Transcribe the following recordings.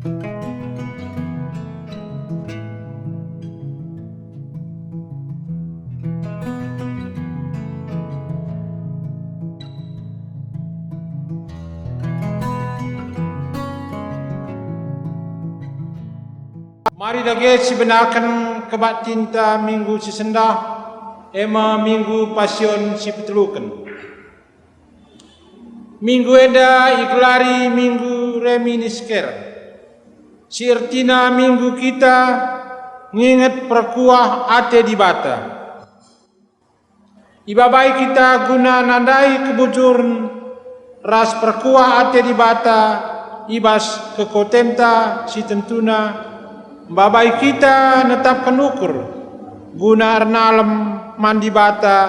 Mari dage sebenarkan kebat cinta minggu sesendah ema minggu pasion si petelukan. Minggu eda iklari minggu reminiscer. Si ertina minggu kita nginget perkuah ate di bata. Ibabai kita guna nandai kebujuran ras perkuah ate di bata ibas kekotenta si tentuna. Babai kita netapkan ukur guna arnalem mandi bata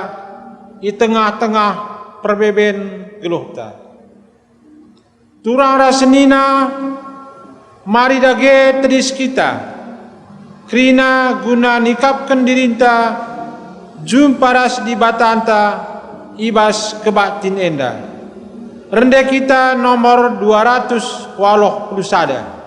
di tengah-tengah perbeben geluhta. Turang rasenina mari dage tedis kita krina guna nikapkan dirinta jumpa ras di batanta ibas kebatin enda. Rende kita nomor 280 sada.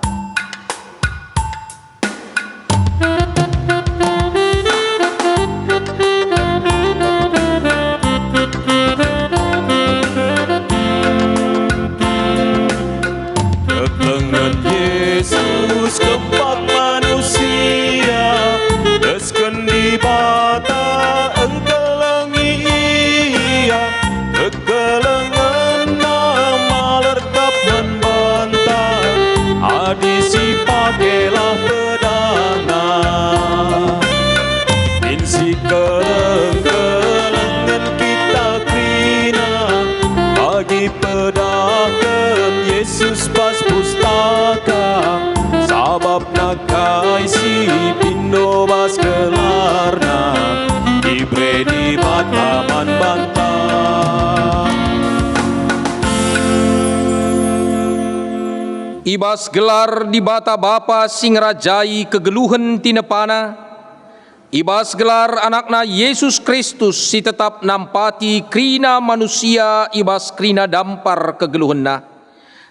Kepak manusia desken di bata engkelengi ia kekelengan nama lerkap membantah adisi pakelah pedana insi kelengan kita krina bagi pedahkan Yesus pas pustaka sabab nakai si pindo bas kelarna ibre di bataman bantah. Ibas gelar di bata bapa sing rajai kegeluhan tinepana. Ibas gelar anakna Yesus Kristus si tetap nampati krina manusia ibas krina dampar kegeluhanna.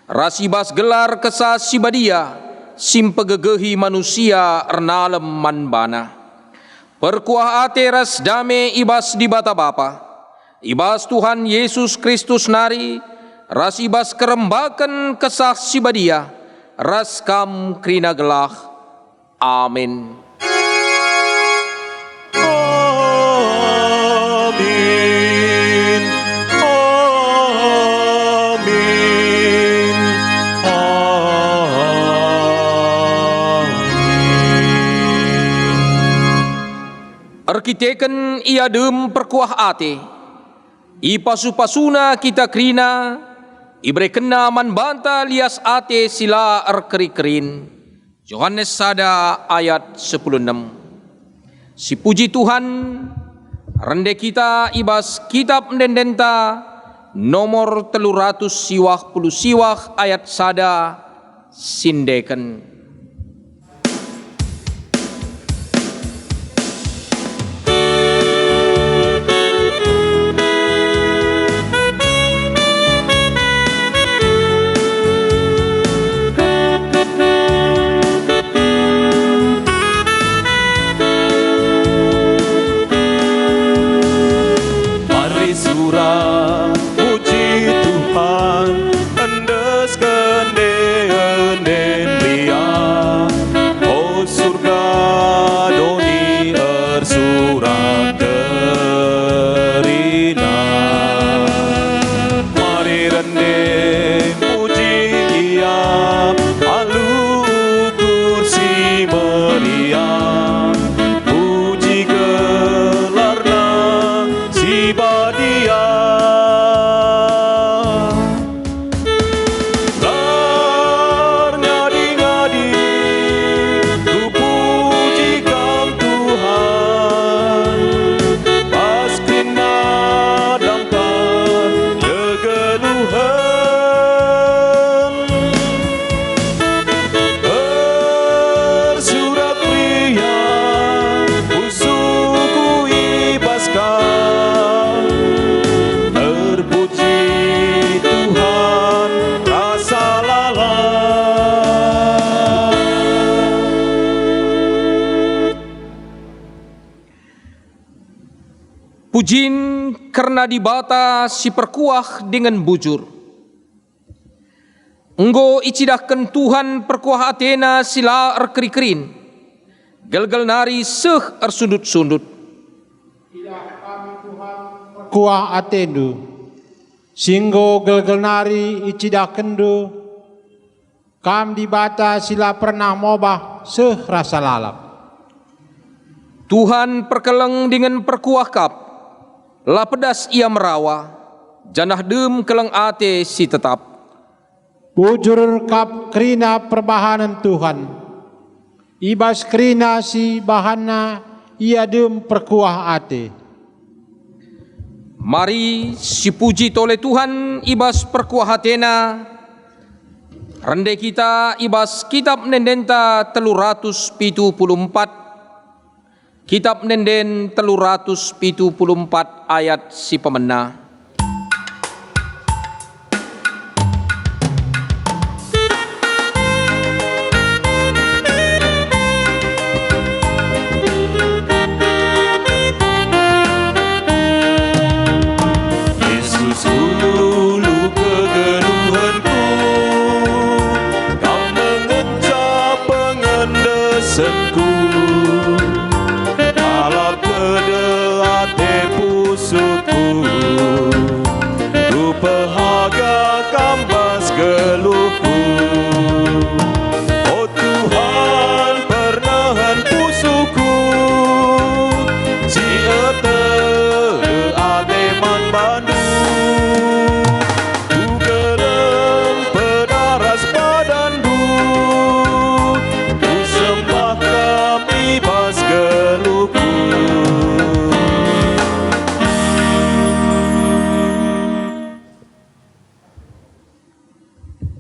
Ras ibas gelar kesah sibadia simpegegehi manusia ernalem manbana. Perkuah ate ras dame ibas di bata bapa. Ibas Tuhan Yesus Kristus nari ras ibas kerembakan kesah sibadia ras kam krina gelah. Amin. Arkiteken ia dem perkuah ate, ipasu-pasuna kita krina, ibre kena manbanta lias ate sila arkeri-kerin. Yohanes sada ayat 16. Si puji Tuhan, rende kita ibas kitab mendendenta nomor 300 siwah ayat sada sindeken. Puji Tuhan, endes kende enden liang. Pujin karena dibata si perkuah dengan bujur. Enggo icidahkan Tuhan perkuah Athena sila erkerikerin. Gelgel nari seh ersundut-sundut. Tidak kami Tuhan perkuah Atendu. Singgo gelgel nari icidakan du. Kam dibata sila pernah mobah seh rasa lalap. Tuhan perkeleng dengan perkuah kap. La pedas ia merawa. Janah dem keleng ate si tetap. Bujur kap kerina perbahanan Tuhan. Ibas kerina si bahana ia dem perkuah ate. Mari si puji toleh Tuhan ibas perkuah Athena. Rende kita ibas kitab nendenta 374. Kitab nenden 374 ayat si pemena.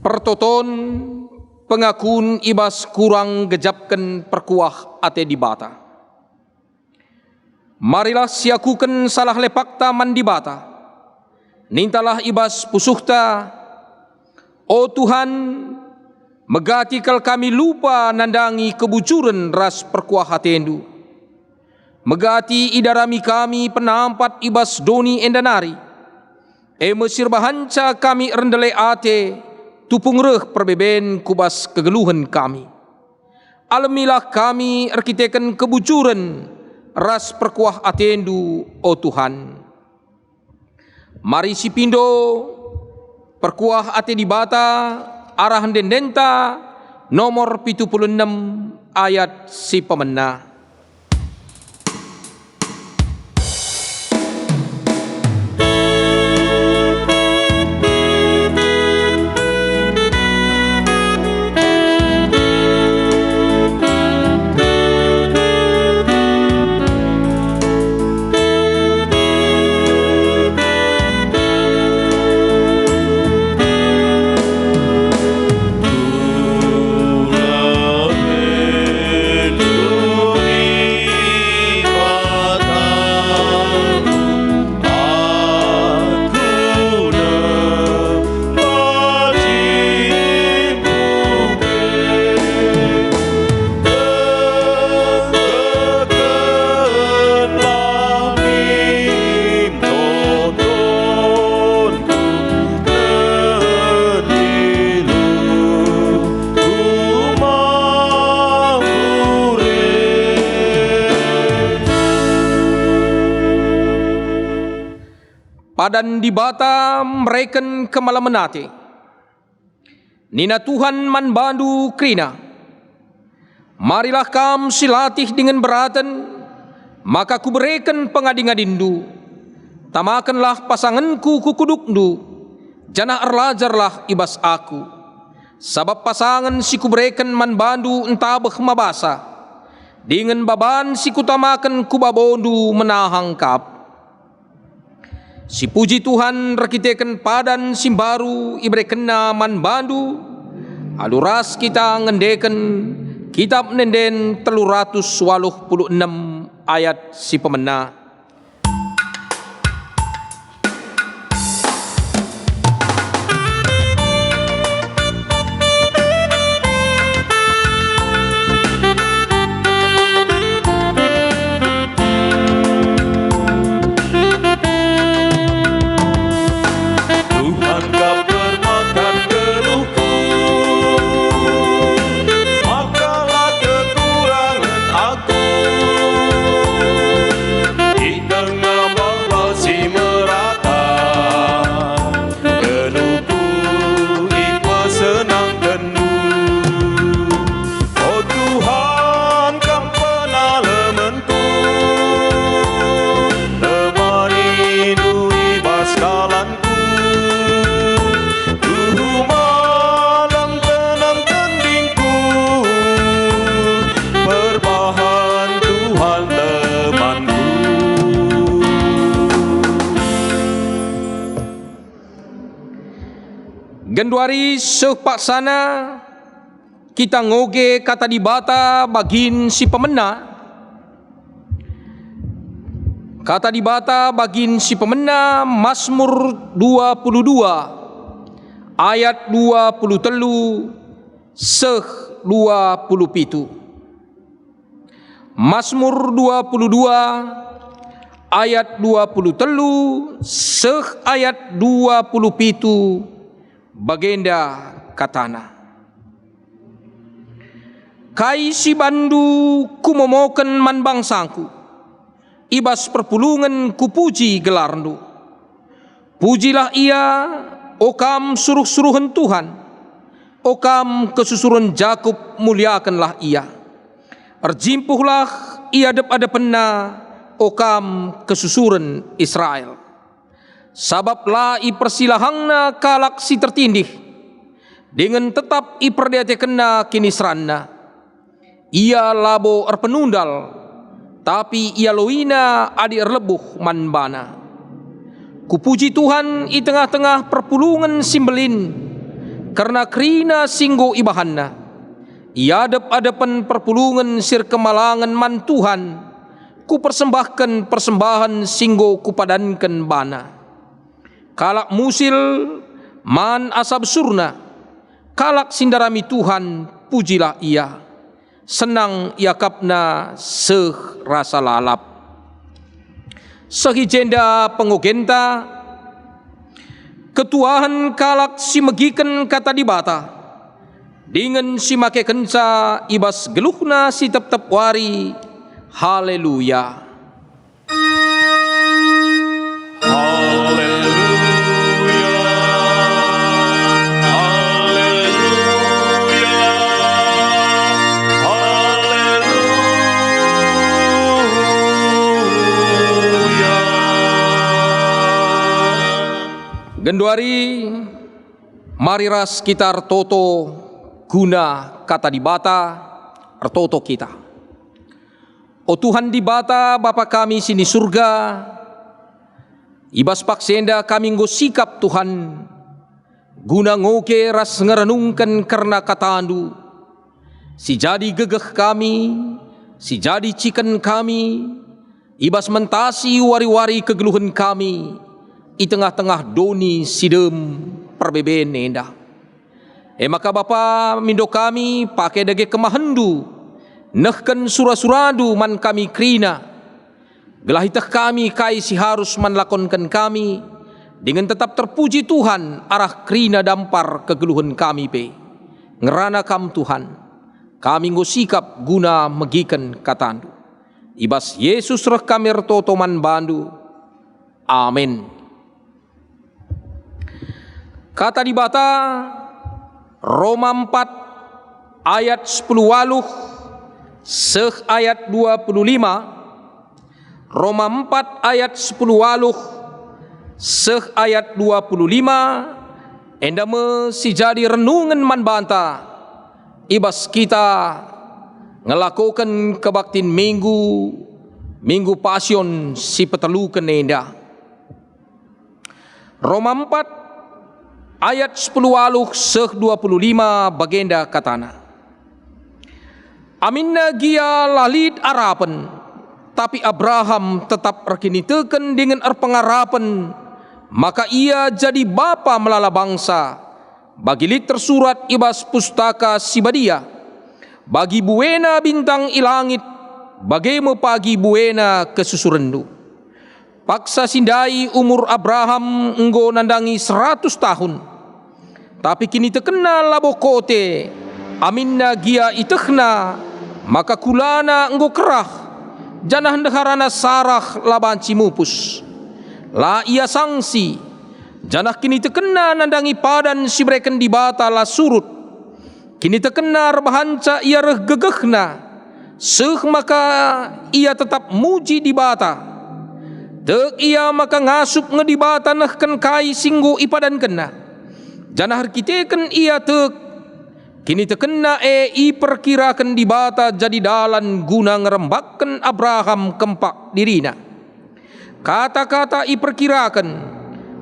Pertoton pengakun ibas kurang gejapkan perkuah ate dibata. Marilah siakuken salah lepakta mandibata. Nintalah ibas pusuhta. O Tuhan, megati kal kami lupa nandangi kebucuran ras perkuah atendu. Megati idarami kami penampat ibas doni endanari. Mesir bahanca kami rendele ate. Tupung reh perbeben kubas kegeluhan kami. Alamilah kami arkiteken kebucuran ras perkuah atendu, o Tuhan. Mari si pindo perkuah ate dibata arah dendenta nomor 76 ayat si pemena. Padan dibata mereken kemalamenate. Nina Tuhan man bandu krina. Marilah kam silatih dengan beratan, maka ku berikan pengadingadindu. Tamakanlah pasanganku kukudukdu, janah erlajarlah ibas aku. Sabab pasangan si ku berikan man bandu entabeh mabasa. Dengan baban si kutamakan ku babondu menahang kap. Si puji Tuhan rekiteken padan simbaru ibrekena man bandu. Aluras kita ngendeken kitab nenden 386 ayat si pemena. Genduari sepaksana kita ngoge kata dibata bagin si pemena. Kata dibata bagin si pemena Mazmur 22 ayat 23 seh 27. Mazmur 22 ayat 23 seh ayat 27 bagenda katana. Kai si bandu kumomoken man bangsangku, ibas perpulungan kupuji gelarnu. Pujilah ia, okam suruh-suruhan Tuhan, okam kesusuran Jakub muliakanlah ia. Erjimpuhlah ia adep-adepenna, okam kesusuran Israel. Sabab la i persilahangna kalak si tertindih, dengan tetap i perdiatekenna kinisranna. Ia labo erpenundal, tapi ia loina adi erlebuh manbana. Kupuji Tuhan i tengah-tengah perpulungan simbelin, karena kerina singgo ibahanna. Ia adep-adepan perpulungan sir kemalangan man Tuhan, ku persembahkan persembahan singgo kupadankan bana. Kalak musil man asab surna, kalak sindarami Tuhan pujilah ia. Senang yakapna seh rasa lalap. Sehijenda pengogenta, ketuahan kalak si megiken kata dibata, dengan si make kenca ibas geluhna si tep-tep wari. Haleluya. Genduari mariras kita artoto guna kata dibata artoto kita. O Tuhan dibata Bapa kami sini surga, ibas paksenda kami nggo sikap Tuhan, guna ngoke ras ngerenungkan karena katandu, si jadi gegeh kami, si jadi ciken kami, ibas mentasi wari-wari kegeluhan kami, i tengah-tengah doni sidem perbeben endah. Maka Bapa mindo kami pakai dage kemahendu, nehken surah-suradu man kami krina, gelahitah kami kai si harus manlakonkan kami, dengan tetap terpuji Tuhan arah krina dampar kegeluhan kami pe. Ngerana kam Tuhan, kami ngosikap guna megiken katandu. Ibas Yesus reh kami ertotoman bandu. Amin. Kata dibata Roma 4 ayat 10 waluh seh ayat 25. Roma 4 ayat 10 waluh seh ayat 25. Endame si jadi renungan man banta, ibas kita ngelakukan kebaktin minggu pasion si petelukan endah. Roma 4 ayat 10 waluh seh 25 bagenda katana. Aminna gia lalid arapen, tapi Abraham tetap erkiniteken dengan erpengarapen, maka ia jadi bapa melala bangsa. Bagi lit tersurat ibas pustaka sibadia, bagi buena bintang ilangit, bagaimu pagi buena kesusurendu. Paksa sindai umur Abraham enggo nandangi 100 tahun, tapi kini tekena labo kote, aminna gia itehna, maka kulana enggo kerah, janah ndeharana sarah laban cimupus. La ia sangsi, janah kini tekena nandangi padan si breken dibata la surut, kini tekena rebahanca ia reh gegehna, seh maka ia tetap muji dibata. Dek ia maka ngasup ngedibata nehken kai singgo ipadan kena, janah kiteken ia tek, kini tekena i perkirakan dibata jadi dalan guna ngerembakken Abraham kempak dirina. Kata-kata i perkirakan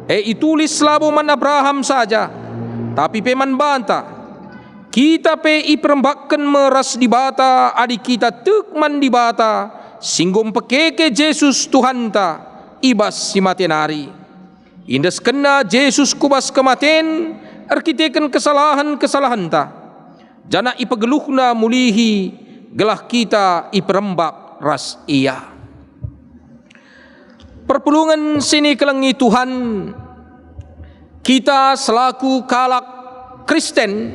itulis labo man Abraham saja, Tapi peman banta, kita pe iperembakan meras di bata, adik kita tekman di bata, singgom pekeke Yesus Tuhan ta, ibas si matenari. Indas kena Yesus kubas kematen, arkiteken kesalahan-kesalahan ta. Jana ipageluhna mulihi, gelah kita iperembak ras iya. Perpulungan sini kelengi Tuhan, kita selaku kalak Kristen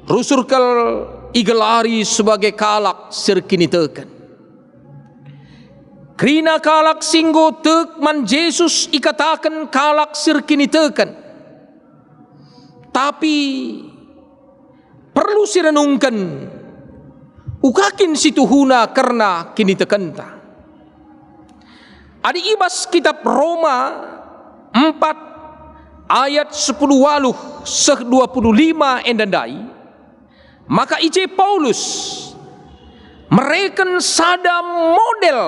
rusurkal igelari sebagai kalak sirkiniteken. Krina kalak singgo tekman Yesus ikatakan kalak sirkiniteken. Tapi perlu sirenungkan ukakin situhuna karena kini tekenta. Adi ibas kitab Roma 4 ayat 10 waluh 25 endandai, maka ice Paulus mereken sada model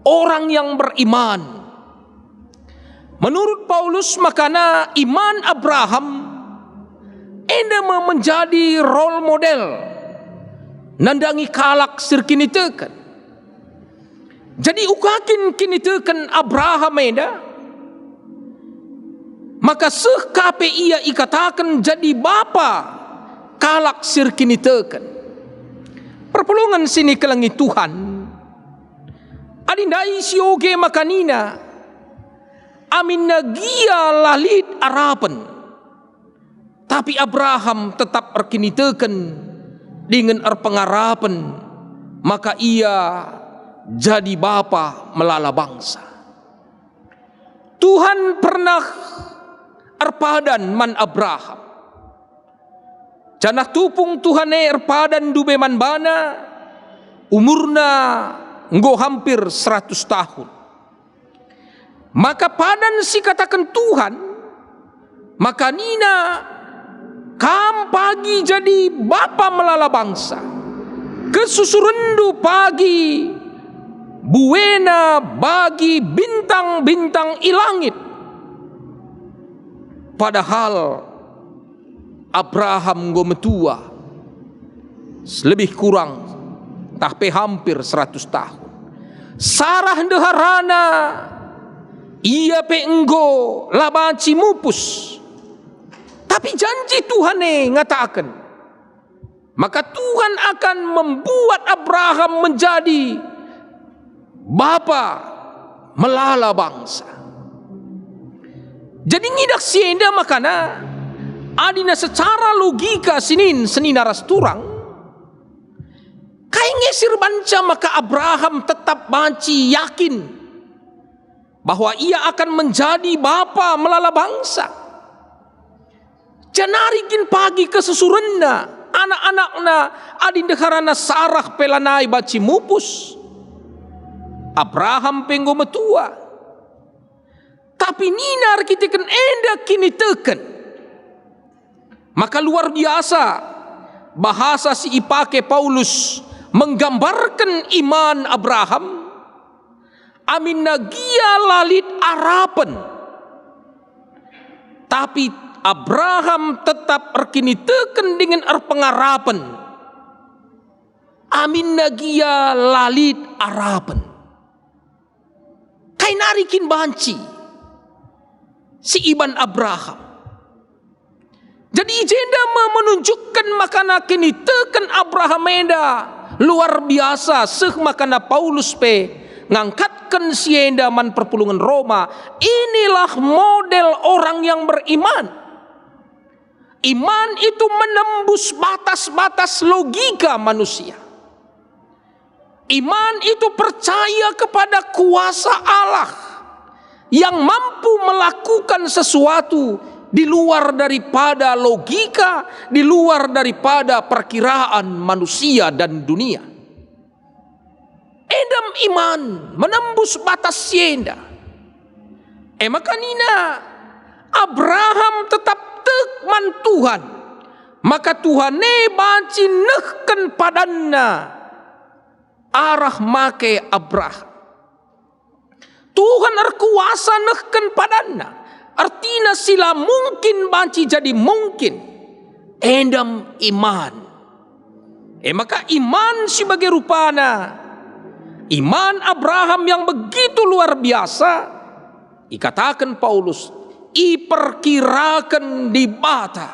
orang yang beriman. Menurut Paulus makana iman Abraham enda menjadi role model nandangi kalak sirkiniteken. Jadi ukakin kiniteken Abraham enda, maka sekape ia ikatakan jadi bapa kalak sirkiniteken. Perpulungan sini kelangi Tuhan, adindai sioge makanina, amin nagia lalit arapan. Tapi Abraham tetap erkiniteken dengan erpengarapan, maka ia jadi bapa melala bangsa. Tuhan pernah erpadan man Abraham. Janah tupung Tuhan erpadan dube man bana, umurna nggo hampir 100 tahun. Maka padan si katakan Tuhan, maka nina kam pagi jadi bapa melala bangsa. Kesusurendu pagi buena bagi bintang-bintang ilangit. Padahal Abraham gometua lebih kurang tapi hampir 100 tahun. Sarah deharana ia pe enggo labanci mupus. Tapi janji Tuhan ngatakan, maka Tuhan akan membuat Abraham menjadi bapa melala bangsa. Jadi ngidak sienda makana adina secara logika senin aras turang kai ngesir banca, maka Abraham tetap banci yakin bahwa ia akan menjadi bapa melala bangsa. Janarikin pagi kesusurenna anak-anakna adin dekarana Sarah pelanai baci mupus, Abraham penggo metua. Tapi ninar kita kan enda kini teken. Maka luar biasa bahasa si ipake Paulus menggambarkan iman Abraham. Amin nagia lalit arapan. Tapi Abraham tetap erkini teken dengan erpengarapan. Amin nagia lalit arapan. Kai narikin banci si iban Abraham. Jadi jenda menunjukkan makana kini teken Abraham enda luar biasa. Seh makana Paulus pe ngangkatkan sienda man perpulungan Roma. Inilah model orang yang beriman. Iman itu menembus batas-batas logika manusia. Iman itu percaya kepada kuasa Allah yang mampu melakukan sesuatu di luar daripada logika, di luar daripada perkiraan manusia dan dunia. Edam iman menembus batas sienda. Maka nina Abraham tetap tekman Tuhan, maka Tuhan banci nehken padanna arah make Abraham. Tuhan erkuasa nehken padanna Artinya sila mungkin banci jadi mungkin endam iman. Maka iman sebagai rupana, iman Abraham yang begitu luar biasa, dikatakan Paulus, iperkirakan di bata.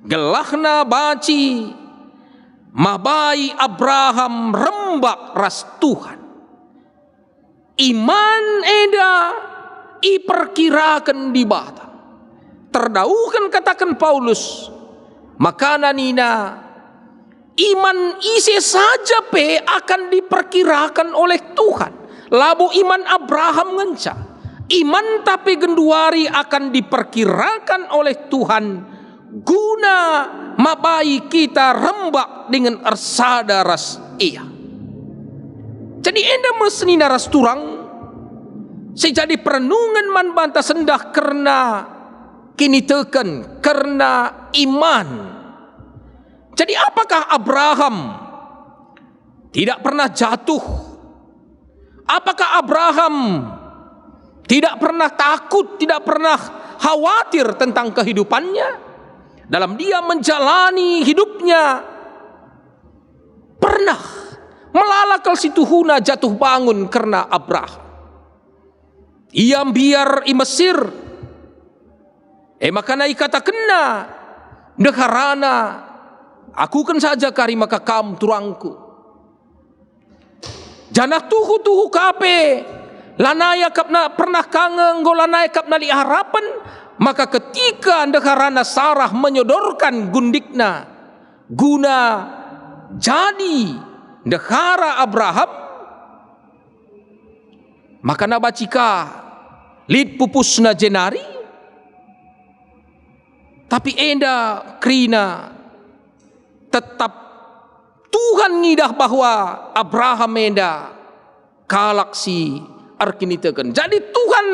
Gelahna baci mabai Abraham rembak ras Tuhan. Iman eda iperkirakan di bata. Terdaukan katakan Paulus, makana nina iman isi saja akan diperkirakan oleh Tuhan. Labu iman Abraham ngenca. Iman tapi genduari akan diperkirakan oleh Tuhan guna mabai kita rembak dengan ersada ras ia. Jadi enda mesnina ras turang sejadi perenungan man banta sendah karena kini teken karena iman. Jadi apakah Abraham tidak pernah jatuh? Apakah Abraham tidak pernah takut, tidak pernah khawatir tentang kehidupannya? Dalam dia menjalani hidupnya pernah melalakal situhuna jatuh bangun karena Abraham. Ia biar i Mesir. Makana ikata kena dekarana aku kan saja kari maka kam turangku. Janah tuhu kape lanaya kapna pernah kangen go lanaya kapna li harapan. Maka ketika dekarana Sarah menyodorkan gundikna guna jadi dekara Abraham, maka nabacika lid pupusna jenari, tapi enda krina tetap Tuhan ngidah bahwa Abraham enda kalaksi arkiniteken. Jadi Tuhan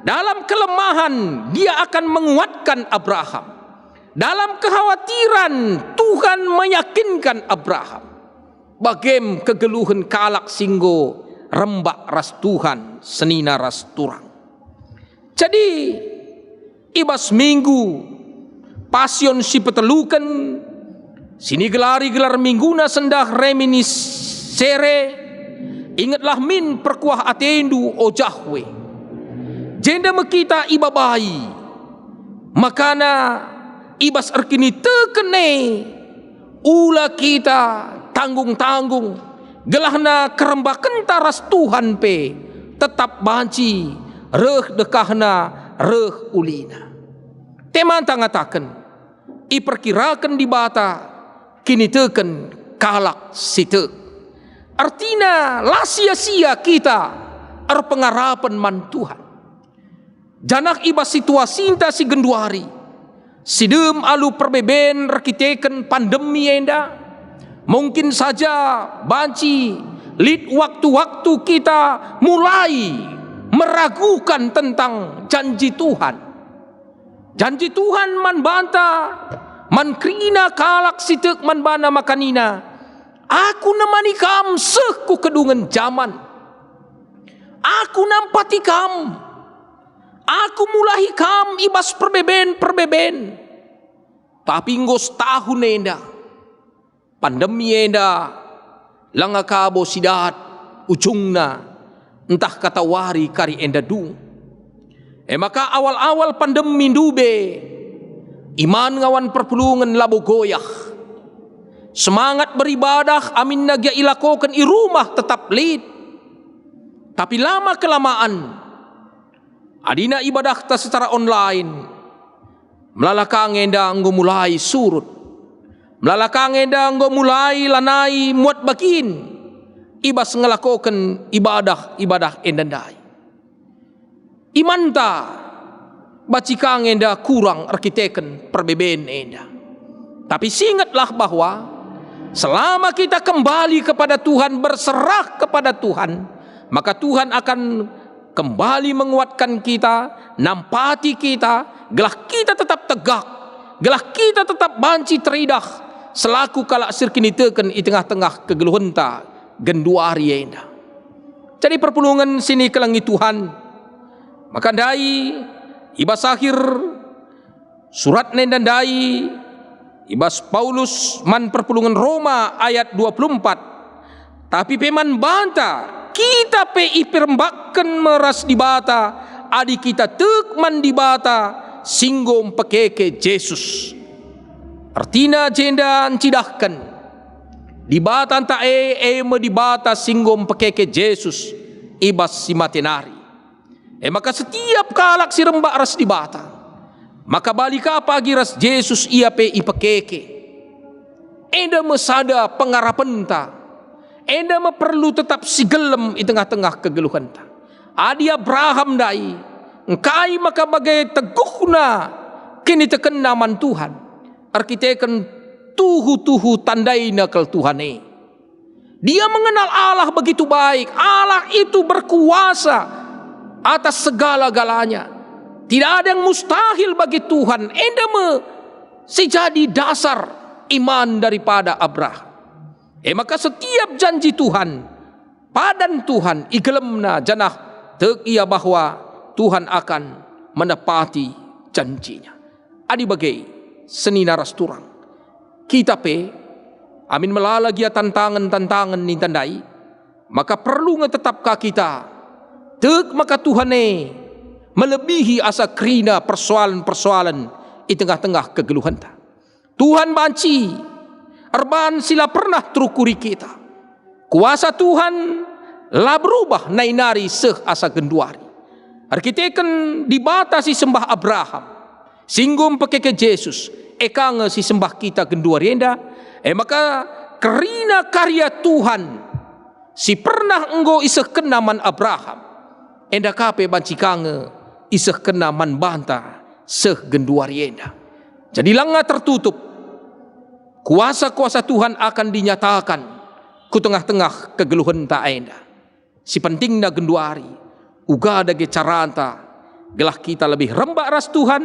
dalam kelemahan dia akan menguatkan Abraham. Dalam kekhawatiran Tuhan meyakinkan Abraham. Bagem kegeluhan kalak singgo rembak ras Tuhan senina ras turang. Jadi ibas minggu pasion si petelukan sini gelar mingguna sendah reminiscere. Ingatlah min perkuah atendu o Jahwe. Jenda mekita ibabai makana ibas erkini tekene ula kita tanggung-tanggung gelahna kerembakan taras Tuhan tetap banci reh dekahna reh ulina. Teman tangataken iperkirakan di bata kini teken kalak sitek. Artina lah sia-sia kita pengarapan man Tuhan. Janak ibas situasi inta si genduari sidem alu perbeben rekiteken pandemi enda. Mungkin saja banci lid waktu-waktu kita mulai meragukan tentang janji Tuhan. Janji Tuhan man banta man krina kalak sitek man bana makanina. Aku nemani kam seh ku kedungan zaman. Aku nampati kam. Aku mulahi kam ibas perbeben. Tapi ngos tahun enda. Pandemi enda. Langa kabo sidat ujungna. Entah kata wari kari enda dung. Maka awal-awal pandemi dube. Iman ngawan perpulungan labo goyah. Semangat beribadah amin nagya ilakokan i rumah tetap lid. Tapi lama kelamaan adina ibadah ta secara online. Melalakang enda nggo mulai surut. Melalakang enda nggo mulai lanai muat bakin. Ibas ngelakokan ibadah endandai. Imanta bacikang enda kurang arkiteken perbeben enda. Tapi ingatlah bahwa selama kita kembali kepada Tuhan, berserah kepada Tuhan, maka Tuhan akan kembali menguatkan kita, nampati kita, gelah kita tetap tegak, gelah kita tetap banci teridah, selaku kalak sirkini teken di tengah-tengah kegeluhenta genduari enda. Jadi perpulungan sini kelangi Tuhan, maka dai ibas akhir surat nendandai ibas Paulus man perpulungan Roma ayat 24. Tapi peman banta kita pe iperembakan meras di bata adi kita tekman di bata singgom pekeke Jesus. Artina jenda cidahkan di bata anta me di bata singgom pekeke Jesus ibas si matenari. Maka setiap kalak si rembak ras di bata, maka balik pagi ras Jesus ia pe ipekeke. Enda mesada pengarapan ta, enda me perlu tetap sigelem di tengah-tengah kegeluhan ta. Adi Abraham dai, engkai maka bagai teguhna kini teken naman Tuhan. Arkiteken tuhu tandaina kel Tuhane. Dia mengenal Allah begitu baik. Allah itu berkuasa atas segala-galanya. Tidak ada yang mustahil bagi Tuhan. Endame sejadi dasar iman daripada Abraham. Maka setiap janji Tuhan, padan Tuhan igelemna janah tek ia bahwa Tuhan akan menepati janjinya. Adi bagai seni naras turang. Kita pe amin melalagi tantangan ni tandai, maka perlu ngetetapkah kita tek maka Tuhane melebihi asa krina persoalan-persoalan di tengah-tengah kegeluhan ta. Tuhan banci arban sila pernah terukuri kita. Kuasa Tuhan lah berubah nainari seh asa genduari. Arkiteken dibatasi sembah Abraham, singgum pekeke Jesus, ekange si sembah kita genduari enda. Maka kerina karya Tuhan si pernah enggo iseh kenaman Abraham. Enda kape bancikange iseh kena man banta seh genduari enda. Jadi langa tertutup. Kuasa-kuasa Tuhan akan dinyatakan ku tengah-tengah kegeluhan ta enda. Si pentingna genduari uga ada caranta gelah kita lebih rembak ras Tuhan,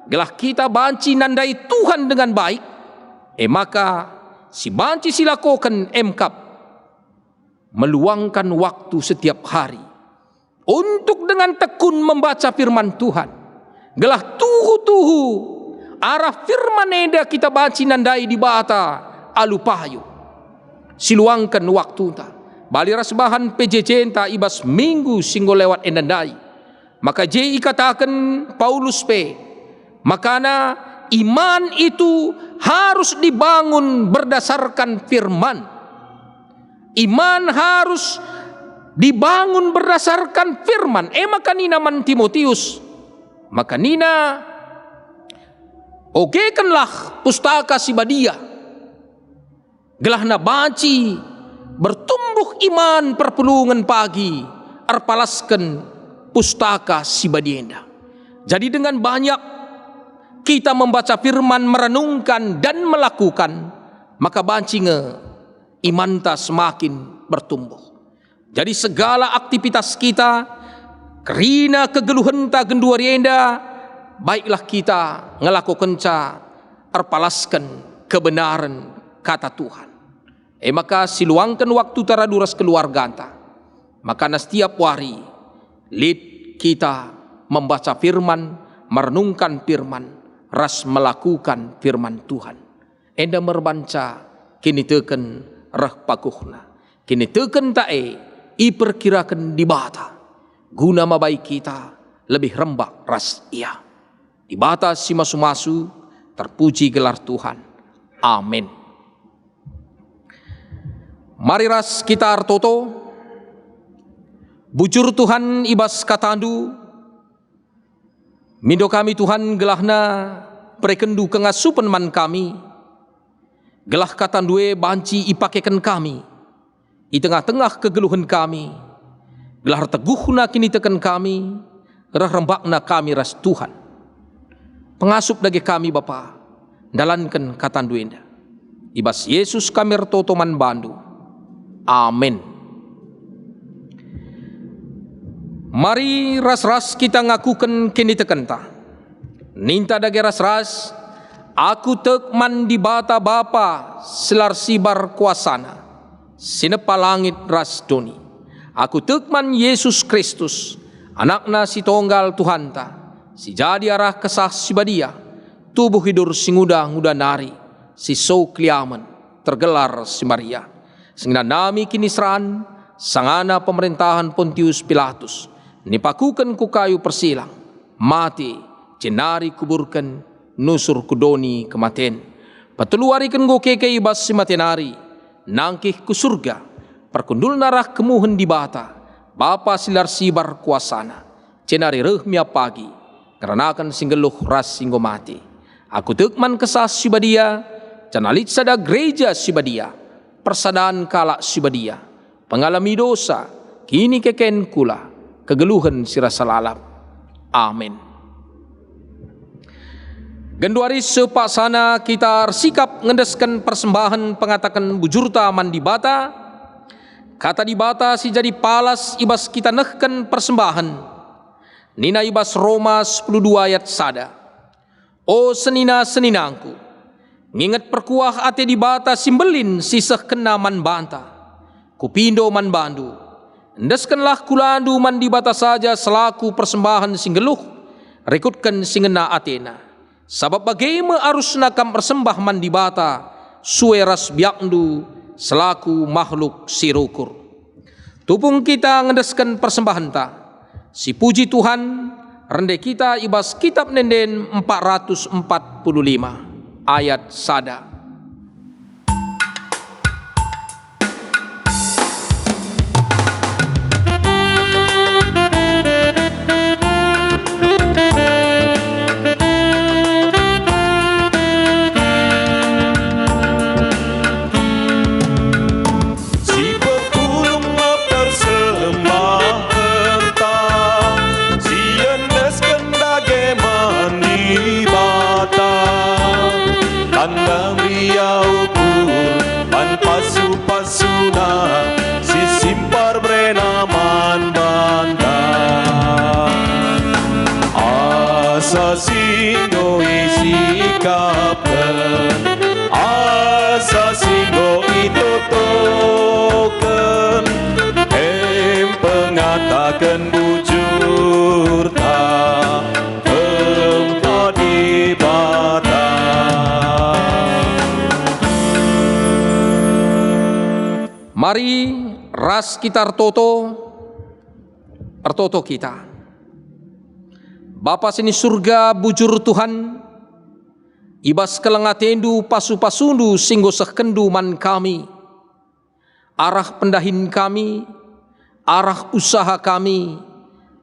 gelah kita banci nandai Tuhan dengan baik. Maka si banci silakokan emkap meluangkan waktu setiap hari untuk dengan tekun membaca firman Tuhan. Gelah tuhu arah firman eda kita baci nandai di bata alupayu. Siluangkan waktu ta. Bali rasbahan PJJ ta ibas minggu singgo lewat endandai. Maka JI katakan Paulus P. Makana iman itu harus dibangun berdasarkan firman. Iman harus dibangun berdasarkan firman. Maka nina man Timotius. Maka nina ogekanlah pustaka sibadia. Gelah na baci bertumbuh iman perpulungan pagi arpalaskan pustaka sibadienda. Jadi dengan banyak kita membaca firman, merenungkan dan melakukan, maka bancinge imanta semakin bertumbuh. Jadi segala aktivitas kita kerina kegeluhenta genduarienda, baiklah kita ngelakukan arpalaskan kebenaran kata Tuhan. Maka siluangkan waktu taraduras keluarga anta. Maka na setiap hari lid kita membaca firman, merenungkan firman, ras melakukan firman Tuhan. Enda merbanca kini teken rah pakuhna. Kini teken tae iperkirakan di bata. Guna mabai kita lebih rembak ras ia. Di bata si masu-masu terpuji gelar Tuhan. Amin. Mari ras kita artoto bujur Tuhan ibas katandu mindo kami Tuhan gelahna prekendu kengasupan man kami gelah katandue banci ipakekan kami di tengah-tengah kegeluhan kami gelah teguhna kini tekan kami rah rembakna kami ras Tuhan pengasup dage kami Bapa dalankan katanduenda ibas Yesus kami artoto man bandu. Amin. Mari ras-ras kita ngakukan kini tekenta. Ninta dage ras-ras, aku tekman di bata Bapa selar sibar kuasana, sinepa langit ras doni. Aku tekman Yesus Kristus, anakna si tonggal Tuhanta, si jadi arah kesah si badia, tubuh hidur si nguda nari, si so kliamen, tergelar si Maria. Sehingga nami kini seran, sangana pemerintahan Pontius Pilatus, nipakukan ku kayu persilang, mati, jenari kuburkan, nusur kudoni kematen. Pateluarikan go keke ibas si matenari, nangkih ku surga, perkundul narah kemuhen di bata, bapa silar sibar kuasana, jenari rehmia pagi, karena akan singgeluh ras singgo mati. Aku tekman kesah si badia, canalit sada gereja si badia, persadaan kalak si badia, pengalami dosa, kini keken kula, kegeluhan sirasa lalap. Amin. Genduari sepak sana kita sikap ngendeskan persembahan pengatakan bujurta mandi bata. Kata di bata si jadi palas ibas kita nehkan persembahan. Nina ibas Roma 12 ayat sada. O senina-seninangku, nginget perkuah ate di bata simbelin sisah kena man banta. Kupindo man bandu. Endeskanlah kulandu man di bata saja selaku persembahan singgeluh. Rekutkan singena atena. Sabab bagaimana arus nakam persembah man di bata sueras biakndu selaku makhluk sirukur. Tupung kita ngedeskan persembahan ta. Si puji Tuhan rende kita ibas kitab nenden 445 ayat sada. Asasino isikapkan, asasino itotokan, pengatakan bujur ta, di bata. Mari ras kita artoto kita. Bapa sini surga bujur Tuhan, ibas kelengatendu pasu-pasundu singgo sekendu man kami, arah pendahin kami, arah usaha kami,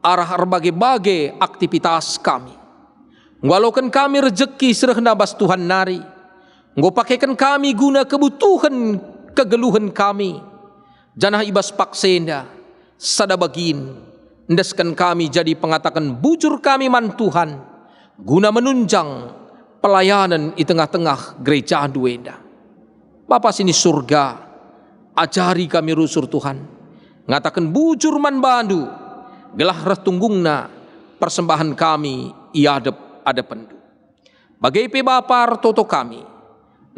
arah berbagai-bagai aktivitas kami. Ngwalokan kami rejeki serehna bas Tuhan nari, nggo pakaikan kami guna kebutuhan kegeluhan kami, janah ibas paksenda, sadabagin, endeskan kami jadi pengatakan bujur kami man Tuhan, guna menunjang pelayanan di tengah-tengah gereja duenda. Bapa sini surga, ajari kami rusur Tuhan, ngatakan bujur man bandu, gelah retunggungna persembahan kami iadep adependu. Bagai pe Bapa toto kami,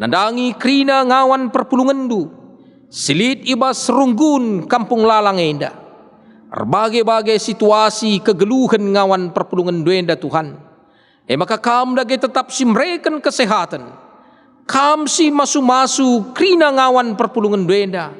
nandangi krina ngawan perpulungendu, silit ibas runggun kampung lalang enda. Berbagai-bagai situasi kegeluhan ngawan perpulungan duenda Tuhan. Maka kam dage tetap simreken kesehatan. Kam si masu-masu krina ngawan perpulungan duenda.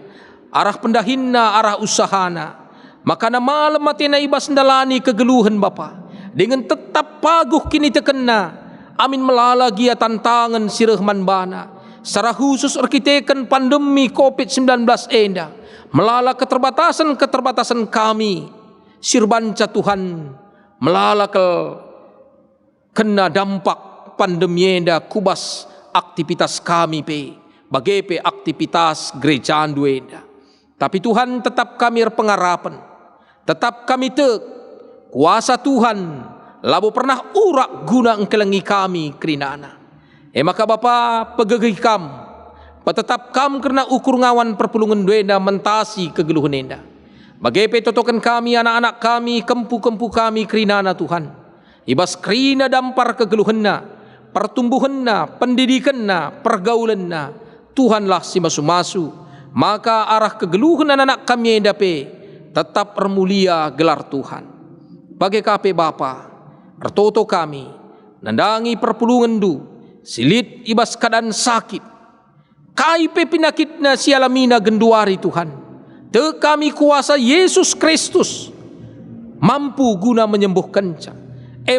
Arah pendahinna, arah usahana. Maka na malam matina ibas ndalani kegeluhan Bapa. Dengan tetap paguh kini tekena. Amin melalagi tantangan sirehman bana. Secara khusus arkiteken pandemi COVID-19 enda. Melala keterbatasan kami, sirbanca Tuhan, melala kena dampak pandemi enda kubas aktivitas kami pe, bagai aktivitas gereja duenda. Tapi Tuhan tetap kami pengarapan, tetap kami kuasa Tuhan, labo pernah urak guna engkelengi kami kerinana. Maka Bapa pegegih kam, patetap kam kerana ukur ngawan perpulungan duenda mentasi kegeluhan enda. Bagai petotokan kami, anak-anak kami, kempu-kempu kami kerinana Tuhan. Ibas kerina dampar kegeluhanna, pertumbuhanna, pendidikanna, pergaulanna. Tuhanlah si masu-masu. Maka arah kegeluhan anak-anak kami enda pe tetap bermulia gelar Tuhan. Bagai kape Bapa, Artoto kami, nandangi perpulungan du, silit ibas keadaan sakit. Kaipe pinakit na si alamina genduari Tuhan. Te kami kuasa Yesus Kristus mampu guna menyembuhkan ca.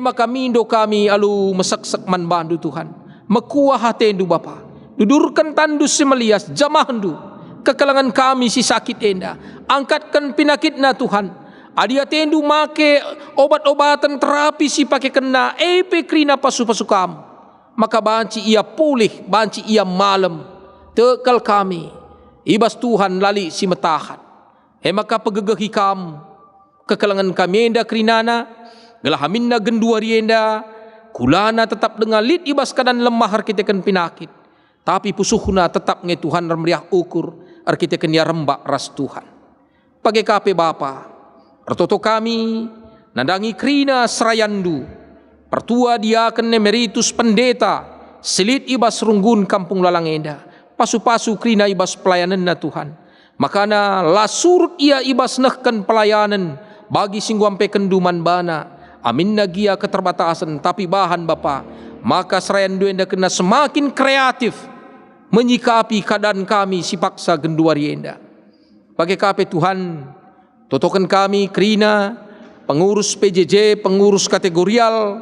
Maka mindo kami alu mesaksak manbandu Tuhan. Mekuah hatendu Bapa. Dudurkan tandu si melias jamahandu. Kekalangan kami si sakit enda. Angkatkan pinakit na Tuhan. Adi atendu make obat-obatan terapi si pakai kena epe krina pasu-pasu kamu. Maka banci ia pulih, banci ia malam. Tekal kami, ibas Tuhan lali si metahat. Maka pegegehi kamu, kekalangan kami enda krinana, gelahamin na genduari enda, kulana tetap dengan lit ibas kadan lemah arkitekan pinakit. Tapi pusuhna tetap nge Tuhan remriah ukur, arkitekan ya rembak ras Tuhan. Pakai kape Bapa, Artoto kami, nandangi krina serayandu, pertua diaken emeritus pendeta, selit ibas runggun kampung lalang enda, pasu-pasu krina ibas pelayanan na Tuhan. Makana lasurut ia ibas nehkan pelayanan, bagi singguampe kenduman bana, amin nagia keterbatasan, tapi bahan Bapa, maka serayandu enda kena semakin kreatif, menyikapi keadaan kami si paksa genduari enda. Pakai kape Tuhan, totokan kami krina pengurus PJJ, pengurus kategorial,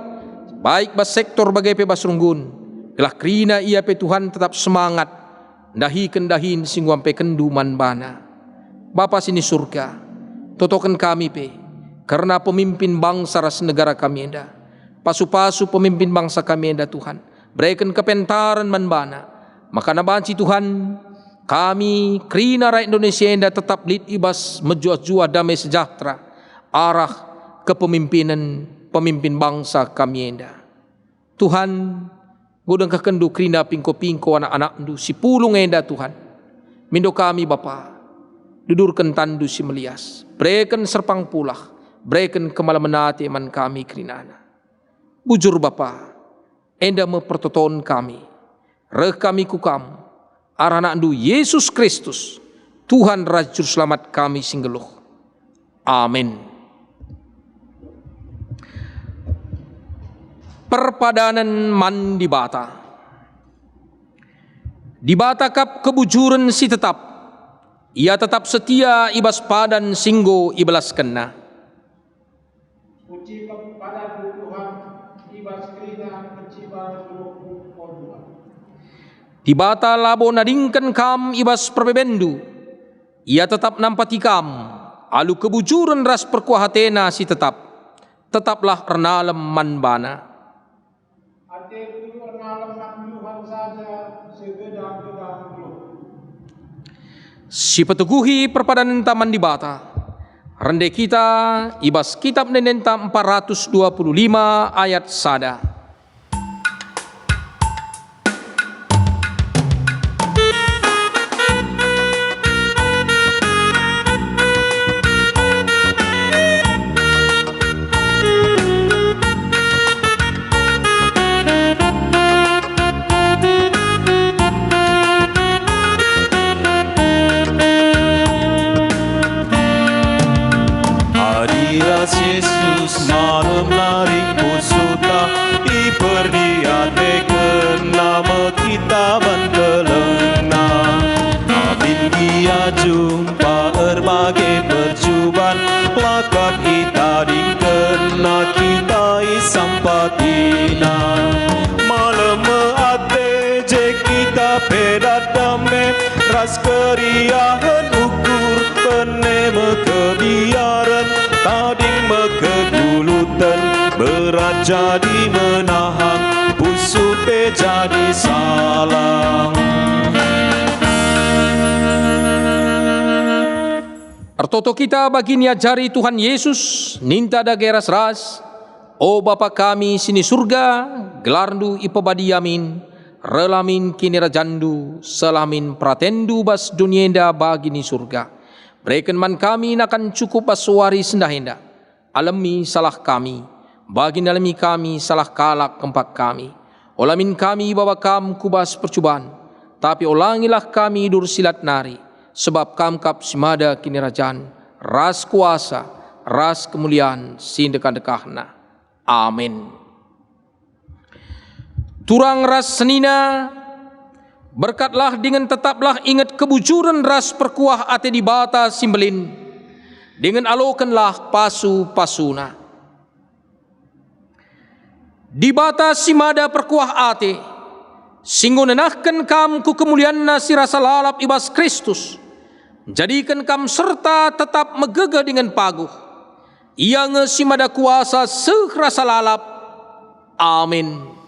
baik bas sektor bagai pe bas runggun. Gelah krina ia pe Tuhan tetap semangat, dahi kendahin singguam pe kenduman bana. Bapa sini surga, totokan kami pe, karena pemimpin bangsa ras negara kami enda, pasu-pasu pemimpin bangsa kami enda Tuhan, berikan kepentaran man bana. Maka nabanci Tuhan, kami krina rakyat Indonesia enda tetap lit ibas menjua-jua damai sejahtera arah kepemimpinan pemimpin bangsa kami enda. Tuhan, godang kekendu krina pingko-pingko anak-anak ndu si pulung enda Tuhan. Mindo kami Bapa, dudurkan tandu si melias, berikan serpang pulah, berikan kemalamanati eman kami krinana. Bujur Bapa, enda mempertoton kami, reh kami ku kamu, arana andu Yesus Kristus, Tuhan Raja Selamat kami singgeluh. Amin. Perpadanan mandi bata. Di bata kap kebujuran si tetap, ia tetap setia ibas padan singgo ibalas kena. Puji kepada Tuhan, ibas krina kecibar luhuk kodua. Di bata labo nadingkan kam ibas perbebendu, ia tetap nampati kam, alu kebujuran ras perkuahatena si tetaplah ernalem manbana. Ateku ernalem Tuhan saja segedang-gedang luh. Si peteguhi perpadanan taman di bata, rende kita ibas kitab nenenta 425 ayat sada. Yesus malam lari pusuta iperdiatekan nama kita bantelena. Abin dia jumpa berbagai percubaan, lakap kita dikena kita isampatina. Malam meate je kita pedat damai, ras keriahan ukur penema kebiaran. Tading mekegulutan berat jadi menahang, pusupe jadi salang. Artoto kita bagi niajari Tuhan Yesus, ninta dageras ras, o Bapa kami sini surga, gelarndu ipabadi yamin, relamin kini rajandu, selamin pratendu bas dunienda bagi ni surga. Berikan man kami nakan cukup aswari sendahenda, alami salah kami, bagi alami kami salah kalak kempak kami. Olamin kami bawa kam kubas percubaan, tapi ulangilah kami dur silat nari, sebab kam kap simada kini rajan, ras kuasa, ras kemuliaan sindekan dekahna. Amin. Turang ras senina, berkatlah dengan tetaplah ingat kebujuran ras perkuah ate di bata simbelin, dengan alokanlah pasu-pasuna. Di bata simada perkuah ate, singgo nenahkan kam ku kemuliaan si rasa lalap ibas Kristus, jadikan kam serta tetap megegah dengan paguh. Ia nge simada kuasa seh rasa lalap. Amin.